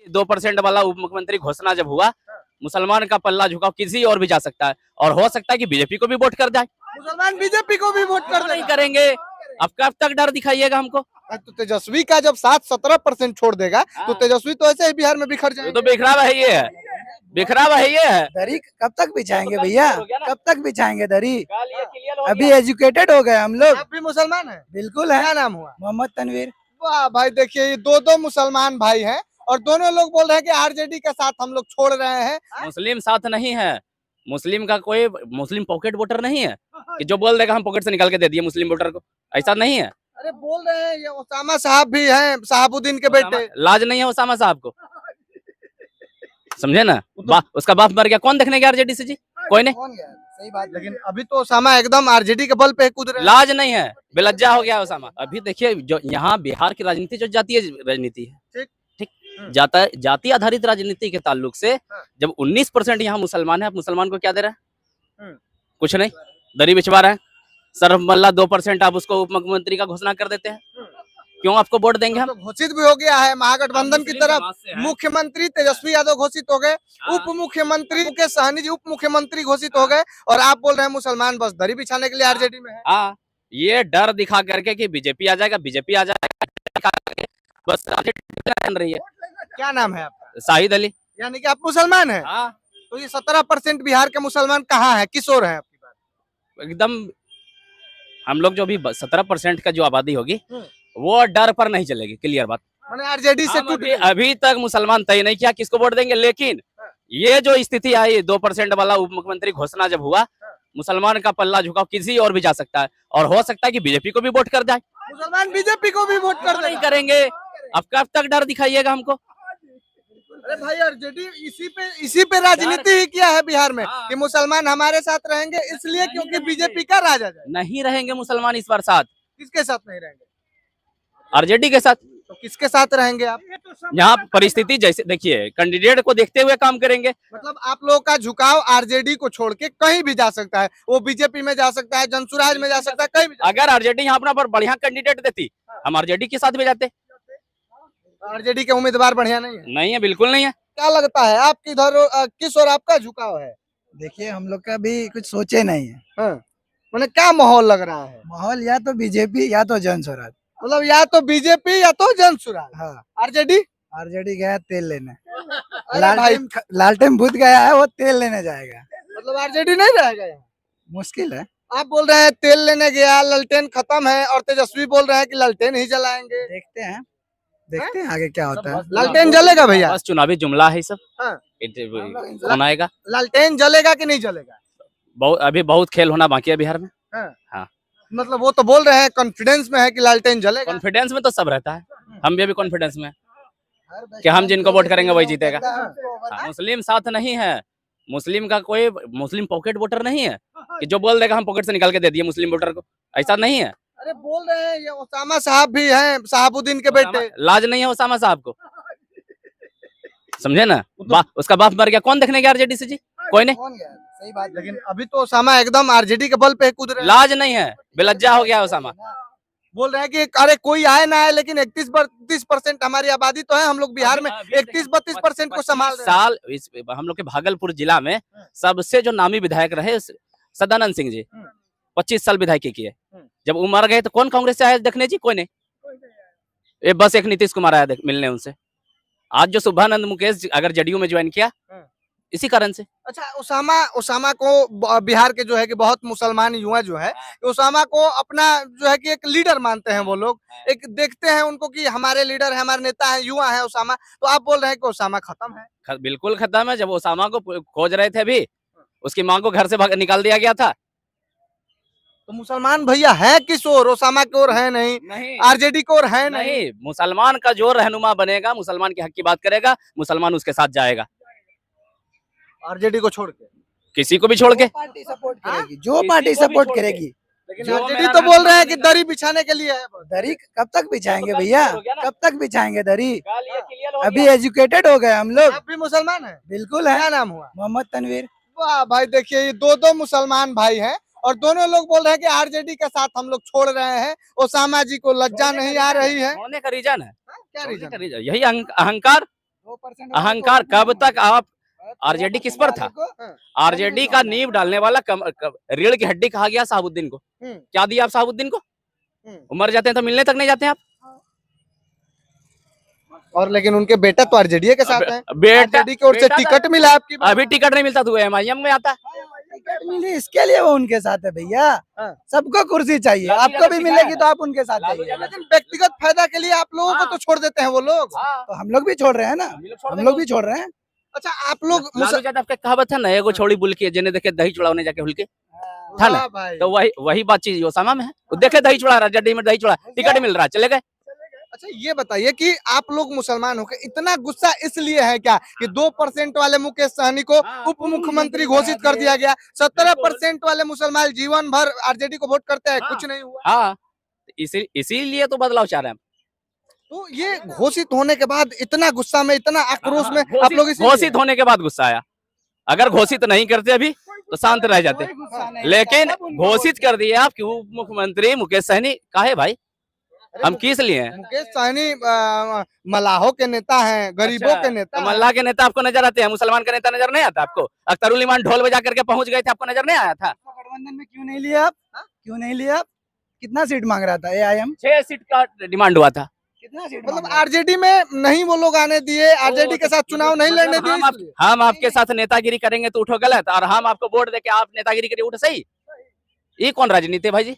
2% वाला उप मुख्यमंत्री घोषणा जब हुआ, मुसलमान का पल्ला झुकाव किसी और भी जा सकता है, और हो सकता है कि बीजेपी को भी वोट कर जाए। मुसलमान बीजेपी को भी वोट कर नहीं करेंगे। अब कब तक डर दिखाइएगा हमको? तो तेजस्वी का जब 7-17% छोड़ देगा तो हाँ। तेजस्वी तो ऐसे ही बिहार में बिखर ये जाएगा। तो बिखरा हुआ है, ये है बिखरा हुआ है, ये है। दरी कब तक बिछाएंगे तो कल भैया, clear हो गया ना? कब तक बिछाएंगे दरी? कल ये क्लियर हो अभी गया। एजुकेटेड हो गए हम लोग। आप भी मुसलमान हैं? बिल्कुल है। क्या नाम हुआ? मोहम्मद तनवीर। वाह भाई, देखिए ये दो मुसलमान भाई हैं और दोनों लोग बोल रहे हैं कि आरजेडी के साथ हम लोग छोड़ रहे हैं। मुस्लिम साथ नहीं है, मुस्लिम का कोई मुस्लिम पॉकेट वोटर नहीं है कि जो बोल देगा हम पॉकेट से निकाल के दे दिए मुस्लिम वोटर को, ऐसा नहीं है। अरे बोल रहे हैं ये ओसामा साहब भी हैं, साहबुद्दीन के बेटे। लाज नहीं है ओसामा साहब को, समझे ना? उसका बाप मर गया, कौन देखने गया आरजेडी से जी? कोई नहीं। सही बात, लेकिन अभी तो ओसामा एकदम आरजेडी के बल पे कूद रहे हैं। लाज नहीं है, बेलज्जा हो गया ओसामा। अभी देखिए जो यहाँ बिहार की राजनीति जो जातीय राजनीति है, ठीक जाति आधारित राजनीति के ताल्लुक से जब 19% यहाँ मुसलमान है, आप मुसलमान को क्या दे रहे हैं? कुछ नहीं, दरी बिछवा रहे हैं। सरफ मल्ला 2% आप उसको उप मुख्यमंत्री का घोषणा कर देते हैं, क्यों आपको वोट देंगे हम? तो घोषित भी हो गया है महागठबंधन की तरफ। मुख्यमंत्री तेजस्वी यादव घोषित हो गए, उप मुख्यमंत्री मुकेश सहनी जी उप मुख्यमंत्री घोषित हो गए, और आप बोल रहे हैं मुसलमान बस दरी बिछाने के लिए आरजेडी में है। हाँ, ये डर दिखा करके कि बीजेपी आ जाएगा, बीजेपी आ जाएगा, बस बन रही है। क्या नाम है आपका? शाहिद अली। यानी कि आप मुसलमान हैं? हाँ, तो ये 17% बिहार के मुसलमान कहाँ है, किस ओर है आपकी बात? एकदम हम लोग जो भी 17% का जो आबादी होगी वो डर पर नहीं चलेगी, क्लियर बात। मैंने आरजेडी से टूट अभी तक मुसलमान तय नहीं किया किसको वोट देंगे, लेकिन ये जो स्थिति आई 2% वाला उप मुख्यमंत्री घोषणा जब हुआ, मुसलमान का पल्ला झुकाव किसी और भी जा सकता है, और हो सकता है कि बीजेपी को भी वोट कर जाए। मुसलमान बीजेपी को भी वोट कर नहीं करेंगे। अब कब तक डर दिखाइएगा हमको? अरे भाई, आरजेडी इसी पे राजनीति ही किया है बिहार में हाँ। कि मुसलमान हमारे साथ रहेंगे, इसलिए क्योंकि बीजेपी का राज आ जाए। नहीं रहेंगे मुसलमान इस बार साथ, किसके साथ नहीं रहेंगे? आरजेडी के साथ। तो किसके साथ रहेंगे आप? यहाँ परिस्थिति जैसे देखिए, कैंडिडेट को देखते हुए काम करेंगे। मतलब आप लोगों का झुकाव आरजेडी को छोड़ के कहीं भी जा सकता है, वो बीजेपी में जा सकता है, जनसुराज में जा सकता है, कहीं भी अगर आरजेडी यहाँ अपना पर बढ़िया कैंडिडेट देती, हम आरजेडी के साथ भी जाते। आरजेडी के उम्मीदवार बढ़िया नहीं है। नहीं है, बिल्कुल नहीं है। क्या लगता है आप किधर किस ओर आपका झुकाव है? देखिए हम लोग का भी कुछ सोचे नहीं है। हाँ। मतलब क्या माहौल लग रहा है? माहौल या तो बीजेपी या तो जन स्वराज। मतलब या तो बीजेपी या तो जनसुराज। हाँ, आरजेडी आरजेडी गया तेल लेने। अरे भाई, लालटेन भूत गया है, वो तेल लेने जाएगा। मतलब आरजेडी नहीं रहेगा यहाँ? मुश्किल है। आप बोल रहे हैं तेल लेने गया, ललटेन खत्म है, और तेजस्वी बोल रहे हैं कि ललटेन ही जलाएंगे। देखते हैं आगे क्या होता है। लालटेन जलेगा भैया? बस चुनावी जुमला है सब। हाँ। कौन आएगा? लालटेन जलेगा कि नहीं जलेगा? अभी बहुत खेल होना बाकी है बिहार में। हाँ। मतलब वो तो बोल रहे हैं कॉन्फिडेंस में है कि लालटेन जलेगा। कॉन्फिडेंस में तो सब रहता है, हम भी अभी कॉन्फिडेंस में कि हम जिनको वोट करेंगे वही जीतेगा। हाँ, मुस्लिम साथ नहीं है, मुस्लिम का कोई मुस्लिम पॉकेट वोटर नहीं है कि जो बोल देगा हम पॉकेट से निकाल के दे दिए मुस्लिम वोटर को, ऐसा नहीं है। अरे बोल रहे हैं ये ओसामा साहब भी हैं, साहबुद्दीन के बेटे। लाज नहीं है ओसामा साहब को, समझे ना? उसका बाप मर गया, कौन देखने गया आरजेडी से जी? कोई नहीं। सही बात, लेकिन अभी तो ओसामा एकदम आरजेडी के बल पे कूद रहे हैं। लाज नहीं है, बेलज्जा हो गया ओसामा। बोल रहे हैं कि अरे कोई आए ना आए, लेकिन 31-32% हमारी आबादी तो है, हम लोग बिहार में 31-32% को संभाल रहे हैं। हम लोग के भागलपुर जिला में सबसे जो नामी विधायक रहे सदानंद सिंह जी, 25 साल विधायकी किए। जब वो मर गए तो कौन कांग्रेस से आया देखने जी? कोई नहीं। ये बस एक नीतीश कुमार आया मिलने उनसे। आज जो शुभानंद मुकेश अगर जदयू में ज्वाइन किया इसी कारण से। अच्छा, ओसामा को बिहार के जो है कि बहुत मुसलमान युवा जो है, ओसामा को अपना जो है कि एक लीडर मानते हैं वो लोग, एक देखते हैं उनको कि हमारे लीडर है, हमारे नेता है, युवा है ओसामा। तो आप बोल रहे हैं कि ओसामा खत्म है? बिल्कुल खत्म है। जब ओसामा को खोज रहे थे अभी, उसकी मां को घर से निकाल दिया गया था। तो मुसलमान भैया है किस ओर? ओसामा की ओर है नहीं, आरजेडी की ओर है नहीं। मुसलमान का जो रहनुमा बनेगा, मुसलमान के हक की बात करेगा, मुसलमान उसके साथ जाएगा। आरजेडी को छोड़ के किसी को भी छोड़ के, पार्टी सपोर्ट करेगी, जो पार्टी सपोर्ट करेगी। आरजेडी तो बोल रहे हैं कि दरी बिछाने के लिए है। दरी कब तक बिछाएंगे भैया, कब तक बिछाएंगे दरी? अभी अभी एजुकेटेड हो गए हम लोग। आप भी मुसलमान हैं? बिल्कुल है। क्या नाम हुआ? मोहम्मद तनवीर। वाह भाई, देखिए ये दो मुसलमान भाई हैं और दोनों लोग बोल रहे हैं कि आरजेडी के साथ हम लोग छोड़ रहे हैं। ओसामा जी को लज्जा नहीं आ रही है? छोड़ने का रीजन है, क्या रीजन? यही अहंकार। 2% अहंकार कब तक आप आरजेडी किस पर था? आरजेडी का नींव डालने वाला रीढ़ की हड्डी कहा गया साहबुद्दीन को। क्या दिया आप साहबुद्दीन को? मर जाते हैं तो मिलने तक नहीं जाते हैं आप। और लेकिन उनके बेटा तो आरजेडी के साथ है, बेटा आरजेडी की ओर से टिकट मिला आपकी बार। अभी टिकट नहीं मिलता तो एमआईएम में आता। टिकट मिली इसके लिए वो उनके साथ है भैया। हाँ। सबको कुर्सी चाहिए, आपको भी मिलेगी तो आप उनके साथ चाहिए। लेकिन व्यक्तिगत फायदा के लिए आप लोगों को तो छोड़ देते हैं वो लोग। तो हम लोग भी छोड़ रहे हैं ना, हम लोग भी छोड़ रहे हैं। अच्छा आप लोग लालू यादव का कहावत है ना, एगो छोड़ी बुल के जेने देखे दही चुड़ाने जाके हुल के था ना, भाई। तो वही बात चीज ओसामा में है। वो देखे दही चुड़ा रहा, जड्डी में दही चुड़ा, टिकट मिल रहा, चले गए। अच्छा ये बताइए कि आप लोग मुसलमान होकर इतना गुस्सा इसलिए है क्या कि 2% वाले मुकेश सहनी को उप मुख्यमंत्री घोषित कर दिया गया, 17% वाले मुसलमान जीवन भर आरजेडी को वोट करते हैं, कुछ नहीं हुआ। हाँ, इसीलिए तो बदलाव चाह रहे हैं। तो ये घोषित होने के बाद इतना गुस्सा में, इतना आक्रोश में आप लोग घोषित होने के बाद गुस्सा आया। अगर घोषित नहीं करते अभी तो शांत रह जाते, लेकिन घोषित कर दिए आप कि उप मुख्यमंत्री मुकेश सहनी। काहे भाई, हम किस लिए हैं? मुकेश सहनी मलाहों के नेता हैं, गरीबों के नेता तो मल्लाह के नेता आपको नजर आते हैं, मुसलमान का नेता नजर नहीं आता आपको? अख्तरुल इमान ढोल बजा करके पहुंच गए थे, आपको नजर नहीं आया था? गठबंधन में क्यों नहीं लिया आप? क्यों नहीं लिया आप? कितना सीट मांग रहा था एआईएम? 6 सीट का डिमांड हुआ था। कितना सीट मतलब आरजेडी में नहीं वो लोग आने दिए, आरजेडी के साथ चुनाव नहीं लड़ने दिए। हम आपके साथ नेतागिरी करेंगे तो उठो गलत, और हम आपको वोट देके आप नेतागिरी करिए उठो सही। ये कौन राजनीति है भाई जी?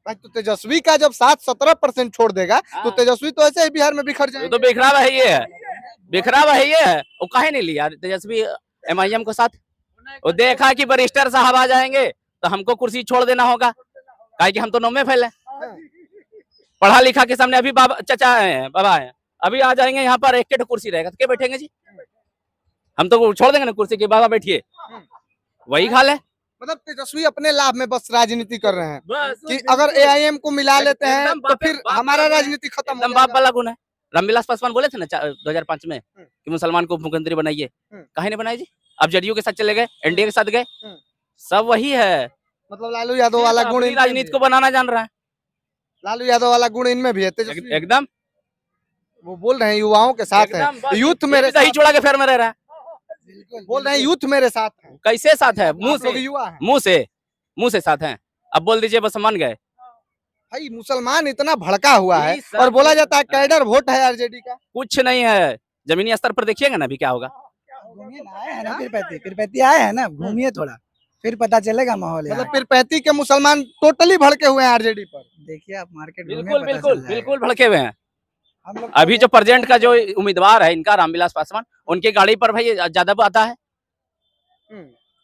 भाई तो तेजस्वी का जब 7-17% छोड़ देगा तो तेजस्वी तो ऐसे ही बिहार में बिखर जाएगा। तो बिखरावा है ये है, बिखरावा है ये है। वो काहे नहीं लिया तेजस्वी एमआईएम को साथ? वो देखा कि वरिष्ठर साहब आ जाएंगे तो हमको कुर्सी छोड़ देना होगा, काहे कि हम तो नौ में फैले, पढ़ा लिखा के सामने। अभी बाबा चचा है, बाबा है, अभी आ जाएंगे यहाँ पर एक कुर्सी रहेगा तो क्या बैठेंगे जी? हम तो छोड़ देंगे ना कुर्सी की, बाबा बैठिए, वही हाल है। मतलब तेजस्वी अपने लाभ में बस राजनीति कर रहे हैं कि अगर एआईएम को मिला लेते हैं तो फिर हमारा राजनीति खत्म हो एकदम बाप जाएगा। वाला गुण है। रामविलास पासवान बोले थे ना 2005 में कि मुसलमान को मुख्यमंत्री बनाइए, काहे नहीं बनाए जी? अब जदयू के साथ चले गए, एनडीए के साथ गए, सब वही है। मतलब लालू यादव वाला गुण राजनीति को बनाना जान रहा है, लालू यादव वाला गुण इनमें भी है। तेजस्वी एकदम वो बोल रहे हैं युवाओं के साथ है, यूथ मेरे दही चुड़ा के फेर में रह रहा है। बोल रहे हैं यूथ मेरे साथ है। कैसे साथ है? मुंह आप लोग से, युवा हैं। मुंह से साथ हैं। अब बोल दीजिए बस मान गए। भाई मुसलमान इतना भड़का हुआ है और बोला जाता है कैडर वोट है आरजेडी का। कुछ नहीं है, जमीनी स्तर पर देखिएगा ना अभी क्या होगा। घूमिए ना, आए हैं ना पीरपैती आए हैं ना, घूमिए थोड़ा, फिर पता चलेगा माहौल। मतलब पीरपैती के मुसलमान टोटली भड़के हुए हैं आरजेडी पर। देखिए आप मार्केट बिल्कुल बिल्कुल बिल्कुल भड़के हुए हैं। हम लोग अभी जो प्रेजेंट का जो उम्मीदवार है इनका रामविलास पासवान, उनकी गाड़ी पर भाई ज्यादा आता है,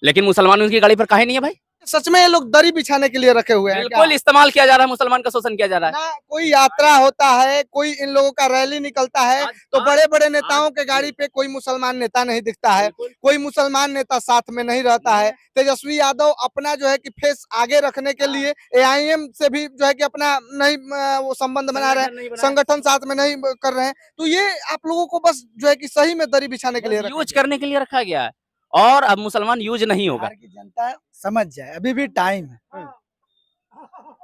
लेकिन मुसलमान उनकी गाड़ी पर काहे नहीं है भाई? सच में ये लोग दरी बिछाने के लिए रखे हुए हैं क्या? बिल्कुल इस्तेमाल किया जा रहा है, मुसलमान का शोषण किया जा रहा है। ना कोई यात्रा होता है, कोई इन लोगों का रैली निकलता है तो बड़े बड़े नेताओं के गाड़ी पे कोई मुसलमान नेता नहीं दिखता है, कोई मुसलमान नेता साथ में नहीं रहता है। तेजस्वी यादव अपना जो है कि फेस आगे रखने के लिए एआईएम से भी जो है कि अपना नहीं वो संबंध बना रहे हैं, संगठन साथ में नहीं कर रहे हैं। तो ये आप लोगों को बस जो है कि सही में दरी बिछाने के लिए यूज करने के लिए रखा गया है, और अब मुसलमान यूज नहीं होगा। बिहार की जनता समझ जाए, अभी भी टाइम है।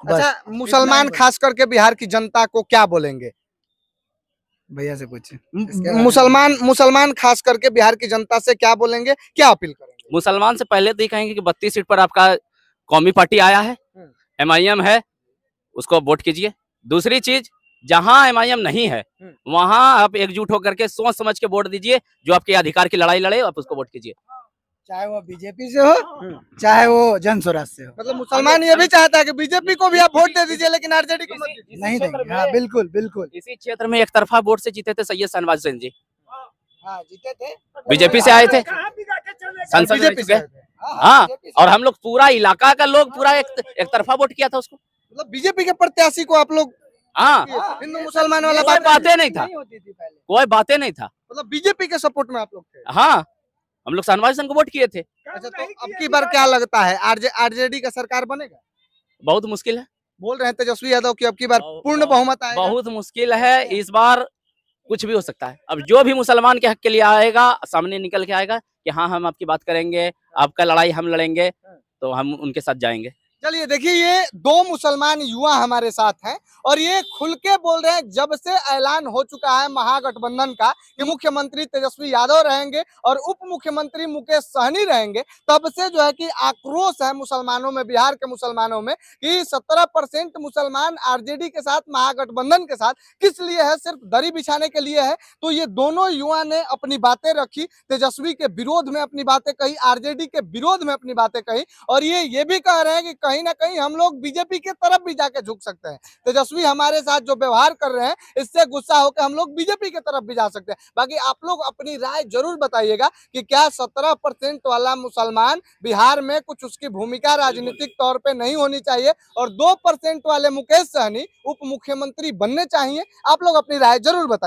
अच्छा मुसलमान खास करके बिहार की जनता को क्या बोलेंगे? भैया से पूछे। मुसलमान खास करके बिहार की जनता से क्या बोलेंगे, क्या अपील करेंगे? मुसलमान से पहले तो ये कहेंगे कि 32 सीट पर आपका कौमी पार्टी आया है, एमआईएम है, उसको वोट कीजिए। दूसरी चीज, जहां एमआईएम नहीं है वहां आप एकजुट होकर के सोच समझ के वोट दीजिए, जो आपके अधिकार की लड़ाई लड़े आप उसको वोट कीजिए। चाहे वो बीजेपी से हो, चाहे वो जन स्वराज से हो। मतलब मुसलमान ये भी चाहता है कि बीजेपी को भी आप वोट दे दीजिए लेकिन आरजेडी को मत दीजिए। नहीं देंगे, हाँ बिल्कुल बिल्कुल। इसी क्षेत्र में एक तरफा वोट से जीते थे सैयद शहनवाज हुसैन जी, हाँ जीते थे, बीजेपी से आए थे, संसद में बीजेपी से गए। हाँ, और हम लोग पूरा इलाका का लोग पूरा एक तरफा वोट किया था उसको। मतलब बीजेपी के प्रत्याशी को आप लोग हाँ, हिंदू मुसलमान वाला कोई बातें नहीं था, होती थी पहले। कोई बातें नहीं था। मतलब बीजेपी के सपोर्ट में आप लोग थे। हाँ, हम लोग शहनवाज हुसैन को वोट किए थे। अच्छा तो अब की बार क्या लगता है, आरजेडी का सरकार बनेगा? बहुत मुश्किल है, बोल रहे हैं तेजस्वी यादव की अब की बार पूर्ण बहुमत आएगा। बहुत मुश्किल है, इस बार कुछ भी हो सकता है। अब जो भी मुसलमान के हक के लिए आएगा सामने निकल के आएगा कि हाँ हम आपकी बात करेंगे, आपका लड़ाई हम लड़ेंगे, तो हम उनके साथ जाएंगे। चलिए देखिए, ये दो मुसलमान युवा हमारे साथ हैं और ये खुल के बोल रहे हैं, जब से ऐलान हो चुका है महागठबंधन का कि मुख्यमंत्री तेजस्वी यादव रहेंगे और उप मुख्यमंत्री मुकेश सहनी रहेंगे, तब से जो है कि आक्रोश है मुसलमानों में, बिहार के मुसलमानों में, कि 17% मुसलमान आरजेडी के साथ, महागठबंधन के साथ किस लिए है, सिर्फ दरी बिछाने के लिए है। तो ये दोनों युवा ने अपनी बातें रखी, तेजस्वी के विरोध में अपनी बातें कही, आरजेडी के विरोध में अपनी बातें कही, और ये भी कह रहे हैं कि कहीं ना कहीं हम लोग बीजेपी के तरफ भी जाके झुक सकते हैं। तेजस्वी हमारे साथ जो व्यवहार कर रहे हैं, इससे गुस्सा होकर हम लोग बीजेपी के तरफ भी जा सकते हैं। बाकी आप लोग अपनी राय जरूर बताइएगा कि क्या 17% वाला मुसलमान बिहार में कुछ उसकी भूमिका राजनीतिक तौर पे नहीं होनी चाहिए और 2% वाले मुकेश सहनी उप मुख्यमंत्री बनने चाहिए? आप लोग अपनी राय जरूर बताइए।